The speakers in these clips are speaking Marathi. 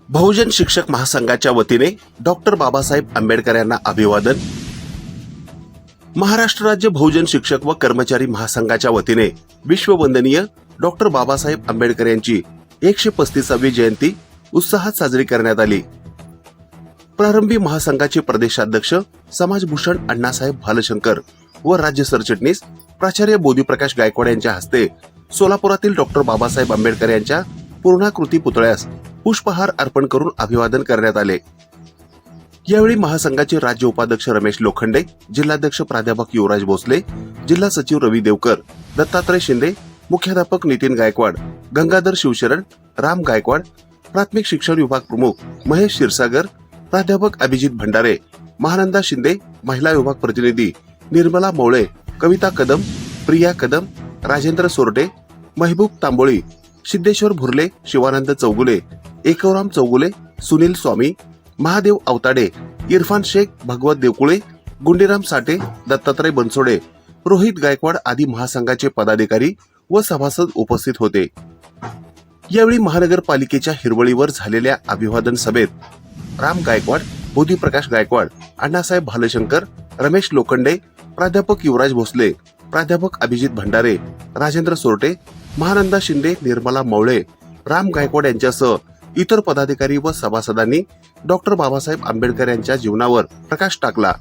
बहुजन शिक्षक महासंघाच्या वतीने डॉक्टर बाबासाहेब आंबेडकर यांना अभिवादन। महाराष्ट्र राज्य बहुजन शिक्षक व कर्मचारी महासंघाच्या वतीने विश्ववंदनीय डॉक्टर बाबासाहेब आंबेडकर यांची 135वी जयंती उत्साहात साजरी करण्यात आली। प्रारंभी महासंघाचे प्रदेशाध्यक्ष समाजभूषण अण्णासाहेब भालशंकर व राज्य सरचिटणीस प्राचार्य बोधीप्रकाश गायकवाड यांच्या हस्ते सोलापुरातील डॉक्टर बाबासाहेब आंबेडकर यांच्या पूर्णाकृती पुतळ्यास पुष्पहार अर्पण करून अभिवादन करण्यात आले। यावेळी महासंघाचे राज्य उपाध्यक्ष रमेश लोखंडे, जिल्हाध्यक्ष प्राध्यापक युवराज भोसले, जिल्हा सचिव रवी देवकर, दत्तात्रय शिंदे, मुख्याध्यापक नितीन गायकवाड, गंगाधर शिवशरण, राम गायकवाड, प्राथमिक शिक्षण विभाग प्रमुख महेश क्षीरसागर, प्राध्यापक अभिजित भंडारे, महानंदा शिंदे, महिला विभाग प्रतिनिधी निर्मला मौळे, कविता कदम, प्रिया कदम, राजेंद्र सोरटे, महबूब तांबोळी, सिद्धेश्वर भुर्ले, शिवानंद चौगुले, एकवराम चौगुले, सुनील स्वामी, महादेव अवताडे, इरफान शेख, भगवत देवकुळे, गुंडीराम साठे, दत्तात्रय बनसोडे, रोहित गायकवाड आदी महासंघाचे पदाधिकारी व सभासद उपस्थित होते। यावेळी महानगरपालिकेच्या हिरवळीवर झालेल्या अभिवादन सभेत राम गायकवाड, बोधीप्रकाश गायकवाड, अण्णासाहेब भालशंकर, रमेश लोखंडे, प्राध्यापक युवराज भोसले, प्राध्यापक अभिजित भंडारे, राजेंद्र सोरटे, महानंदा शिंदे, निर्मला मौळे, राम गायकवाड यांच्यासह इतर पदाधिकारी व सभासदांनी डॉक्टर बाबासाहेब आंबेडकर यांच्या जीवनावर प्रकाश टाकला।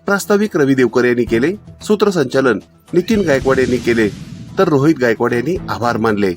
प्रास्ताविक रवी देवकर यांनी केले, सूत्रसंचालन नितीन गायकवाड यांनी केले, तर रोहित गायकवाड यांनी आभार मानले।